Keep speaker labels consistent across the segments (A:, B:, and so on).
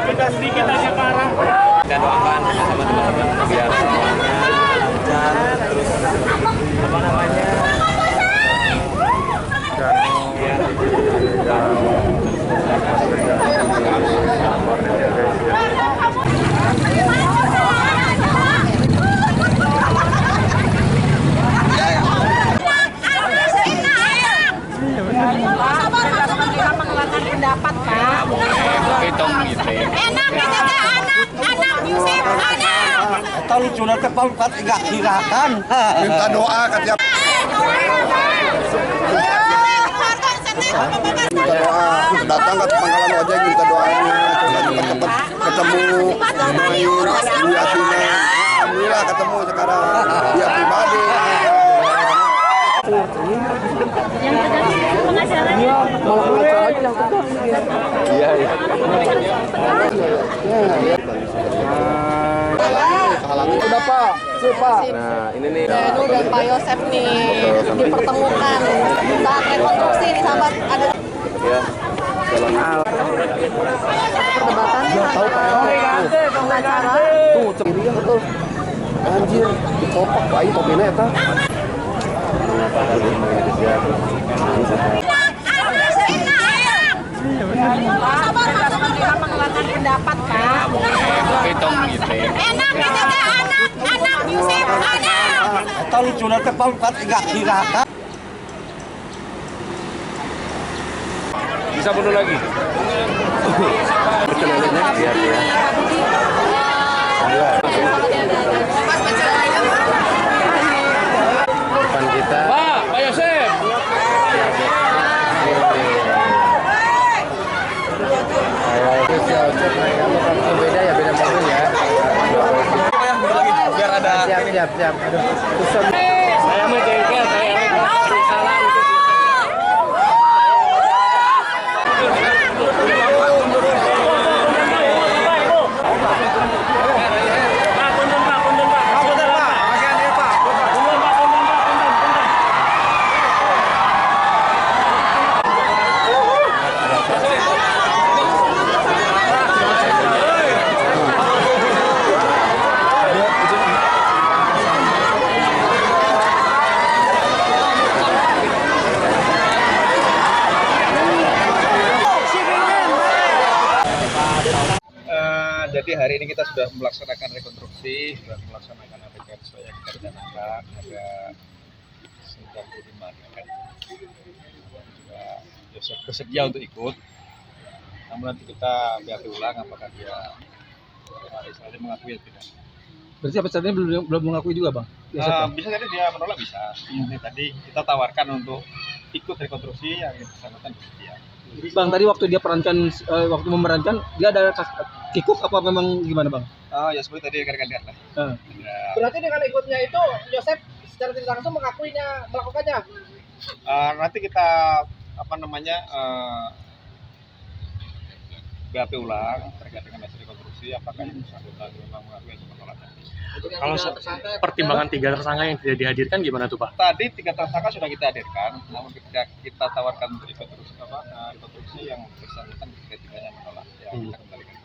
A: Kita sedikit aja ke arah.
B: Kita doakan sama teman-teman biar semuanya lancar, terus apa namanya
C: pendapat Pak.
B: hitung gitu.
C: Enak itu teh anak Yusuf anak.
D: Atau lucu nanti Pak enggak kirakan.
E: Minta doa ke tiap minta doa datang ke Pangkalan Ojek minta doanya cepat-cepat ketemu lihatinnya. Alhamdulillah ketemu sekarang dia pribadi. Iya. Udah Pak, Pak.
B: Nah ini nih.
C: Ini udah Pak Yosep nih dipertemukan saat rekonstruksi nih sahabat ada.
B: Ya.
C: Perdebatan antara pengacara.
E: Tuh, cekirinya betul. Anjir, dikopak bayi topenya eta.
B: Mengapa hal ini Indonesia?
C: Mengeluarkan pendapat Pak.
B: Hitung gitu.
C: Enak itu teh anak Yusuf anak.
D: Atau lucu nanti Pak enggak kirakan.
B: Bisa bunuh lagi. Biar dia. Depan kita.
A: Pak Yosef.
B: Beda ya, beda mobil ya.
A: Biar ada.
B: Siap. Aduh, susah.
A: Saya mah jengkel, saya salah untuk
F: jadi hari ini kita sudah melaksanakan rekonstruksi, sudah melaksanakan rekayasa yang kita rencanakan ada 95 kan. Juga Yosef bersedia untuk ikut. Namun nanti kita lihat ulang apakah dia Israel mengakui atau tidak.
D: Berarti apa saat ini belum mengakui juga, Bang?
F: Bisa tadi dia menolak bisa. Ini tadi kita tawarkan untuk ikut rekonstruksi yang bersangkutan bersedia.
D: Bang, tadi waktu dia waktu memerankan dia ada kikuk apa memang gimana, Bang?
F: Oh ya seperti tadi rekan-rekan lihat lah.
G: Berarti dengan ikutnya itu Yosef secara tidak langsung mengakuinya melakukannya.
F: Nanti kita BAP ulang terkait dengan hasil rekonstruksi apakah yang bersangkutan memang mengakui atau menolak.
A: kalau pertimbangan 3 tersangka yang tidak dihadirkan gimana tuh Pak?
F: Tadi 3 tersangka sudah kita hadirkan, namun ketika kita tawarkan untuk rekonstruksi yang bersangkutan ketiganya menolak. Ya, kita kembalikan.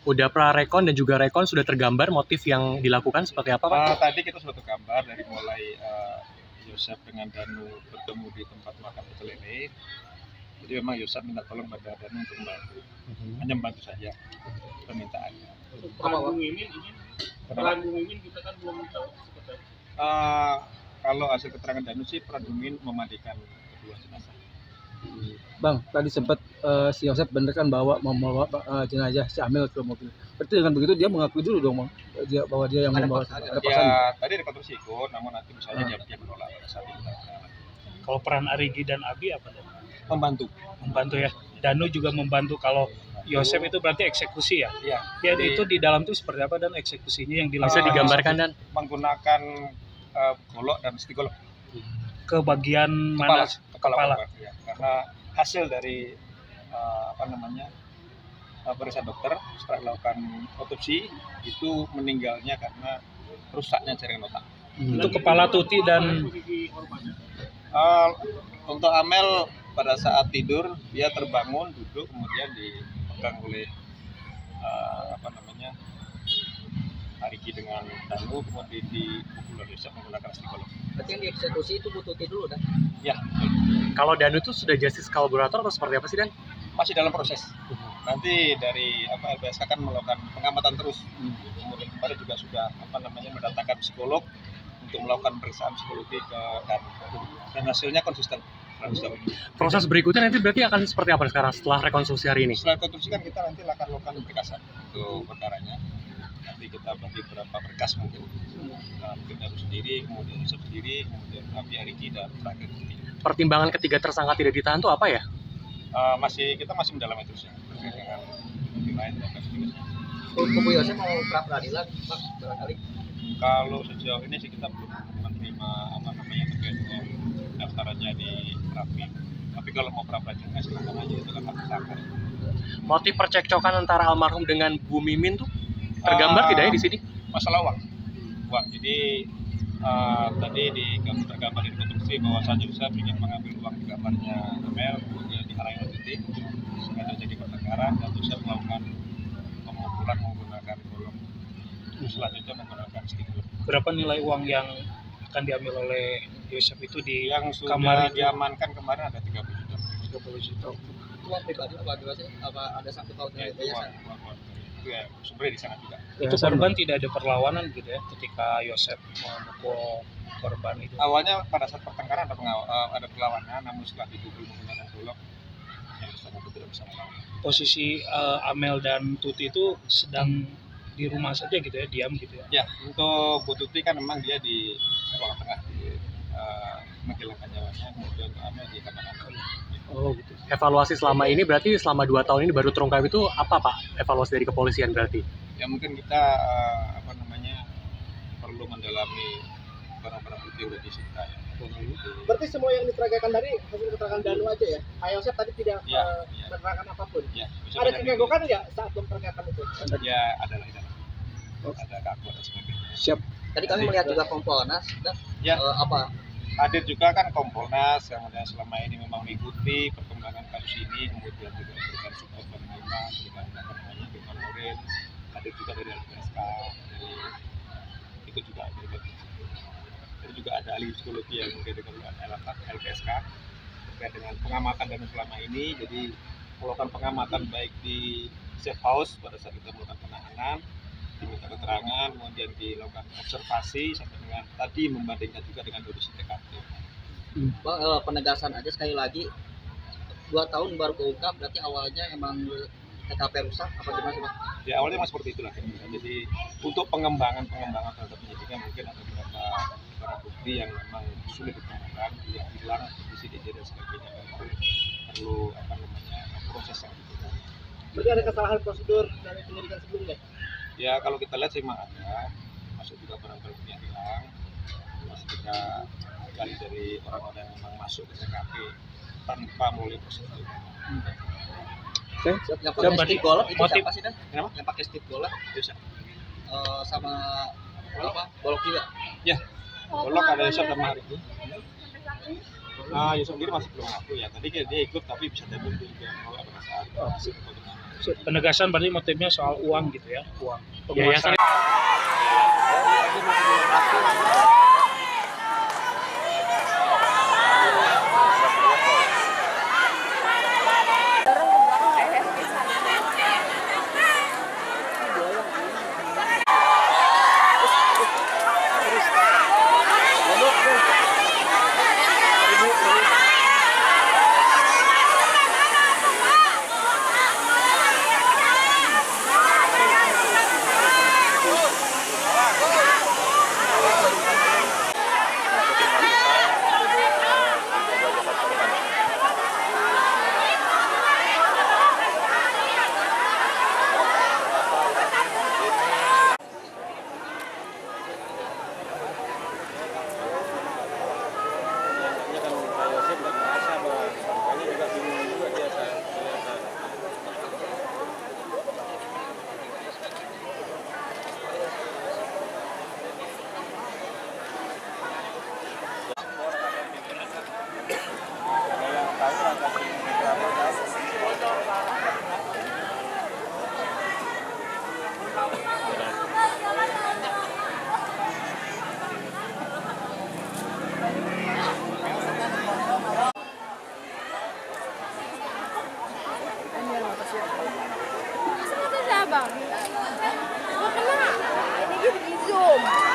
A: Udah prarekon dan juga rekon sudah tergambar motif yang dilakukan seperti apa Pak?
F: Tadi kita sudah tergambar dari mulai Yosef dengan Danu bertemu di tempat makan pecel ini. Jadi memang Yosef minta tolong pada Danu untuk membantu, hanya membantu saja permintaannya.
A: Peran Bung Mimin kita kan belum tahu seperti
F: kalau hasil keterangan Danu sih peran Bung Mimin memandikan kedua jenazah.
D: Bang, tadi sempat si Yosef bener kan membawa jenazah si Amel ke mobil. Berarti dengan begitu dia mengakui dulu dong, Bang, bahwa dia yang membawa.
F: Ya, tadi rekonstruksi ikut, namun nanti misalnya dia menolak pada saat itu.
A: Kalau peran Arigi dan Abi apa?
F: membantu.
H: Ya. Danu juga membantu. Kalau Yosep itu berarti eksekusi ya?
F: Iya.
H: Ya itu di dalam itu seperti apa dan eksekusinya yang
A: Bisa
H: dilakukan
A: digambarkan Dan?
F: Menggunakan golok dan stick golok.
H: ke bagian mana?
F: Kepala. Ya. Karena hasil dari pemeriksaan dokter setelah melakukan otopsi itu meninggalnya karena rusaknya jaringan otak.
H: Itu kepala Tuti dan
F: Untuk Amel pada saat tidur dia terbangun duduk kemudian dipegang oleh Ariki dengan Danu kemudian dipukul oleh Yosep menggunakan stikolog.
G: Berarti yang dieksekusi itu Bu Tuti dulu dah.
F: Ya,
A: Kalau Danu itu sudah justice kolaborator atau seperti apa sih Dan?
F: masih dalam proses. Nanti dari LPSK kan melakukan pengamatan terus. Kemudian kemarin juga sudah mendatangkan psikolog untuk melakukan pemeriksaan psikologi ke Danu dan hasilnya konsisten.
A: Proses berikutnya nanti berarti akan seperti apa sekarang setelah rekonstruksi hari ini?
F: Setelah rekonstruksi kan kita nanti akan melakukan berkasan untuk perkaranya. Nanti kita bagi beberapa berkas mungkin Danu sendiri, kemudian Yosep sendiri, kemudian Ariki dan terakhir Tuti.
A: Pertimbangan ketiga tersangka tidak ditahan itu apa ya?
F: Kita masih mendalami terus ya terkait dengan bukti lain dan sebagainya.
G: Kubu Yosep mau pra peradilan, Pak, barangkali.
F: Kalau sejauh ini sih kita belum menerima terkait dengan daftarannya di Rapim. Tapi kalau mau pra peradilan silakan aja, itu kan hak tersangka.
A: Motif percekcokan antara almarhum dengan Bu Mimin tuh tergambar tidak ya di sini?
F: Masalah uang. Jadi tadi tergambar di rekonstruksi bahwa Yosep ingin mengambil uang di kamarnya Amel, kemudian dihalangi oleh Tuti sehingga terjadi pertengkaran dan Yosep melakukan pemukulan menggunakan golok. Selanjutnya menggunakan stick golok.
H: berapa nilai uang yang akan diambil oleh Yosep itu di
F: Yang sudah
H: kamar itu?
F: diamankan kemarin ada 30 juta.
H: 30 juta.
G: Uang pribadi apa sih? Apa ada sangkut pautnya
F: Ya,
G: itu ya?
F: itu ya sumbernya di sana juga.
H: Itu korban tidak ada perlawanan gitu ya ketika Yosep memukul korban itu.
F: Awalnya pada saat pertengkaran ada perlawanan, namun setelah dipukul menggunakan golok, yang bersangkutan tidak bisa melawan.
H: Posisi Amel dan Tuti itu sedang di rumah saja gitu ya, diam gitu ya.
F: Ya, untuk Bu Tuti kan memang dia di ruang tengah di menghilangkan nyawanya, kemudian untuk Amel di kamar anak.
A: Oh gitu. Evaluasi selama ini berarti selama 2 tahun ini baru terungkap itu apa Pak? Evaluasi dari kepolisian berarti?
F: Ya mungkin kita perlu mendalami barang-barang bukti yang sudah disita ya.
G: Berarti semua yang diperagakan dari hasil keterangan Danu aja ya? Pak Yosep tadi tidak
F: Ya.
G: menerangkan apapun.
F: Ya, bisa
G: Ada
F: banyak
G: kegagokan nggak saat memperagakan itu?
F: ya ada lah ada kaku dan sebagainya.
D: Siap.
G: Tadi kami melihat juga Kompolnas dan
F: Ya.
G: apa
F: Hadir juga kan Kompolnas yang selama ini memang mengikuti perkembangan kasus ini, kemudian juga memberikan support pada kita, memberikan dukungan moral. Hadir juga dari LPSK, dari itu juga juga ada ahli psikologi yang diberikan oleh LPSK terkait dengan pengamatan dan selama ini. Jadi melakukan pengamatan baik di safe house pada saat kita melakukan penahanan, diminta keterangan, kemudian dilakukan observasi sampai dengan tadi membandingkan juga dengan kondisi TKP.
G: Bang, penegasan aja sekali lagi 2 tahun baru keungkap, berarti awalnya emang TKP rusak apa gimana sih Bang?
F: Ya awalnya memang seperti itulah. Jadi untuk pengembangan terhadap penyidikan mungkin ada beberapa barang bukti yang memang sulit ditemukan, yang hilang di sini dan sebagainya, perlu proses yang dilakukan.
G: Berarti ada kesalahan prosedur dari penyidikan sebelumnya?
F: Ya kalau kita lihat sih memang ada, masuk juga barang-barang yang hilang, masih kita gali dari orang-orang yang memang masuk ke TKP tanpa melalui prosedur.
G: Yang pakai stick golok itu
H: motif.
G: siapa sih Dan?
F: Kenapa?
G: Yang pakai stick golok
F: Bisa.
G: sama apa? Golok juga.
F: Ya, golok ada Yosep sama Ariki. Yosep sendiri masih belum ngaku ya. Tadi dia ikut tapi bisa jadi dia juga mau pada saat hasil pemeriksaan.
H: Penegasan berarti motifnya soal uang gitu ya, uang.
A: Yayasan
I: bang? Gua kena. Ini di zoom.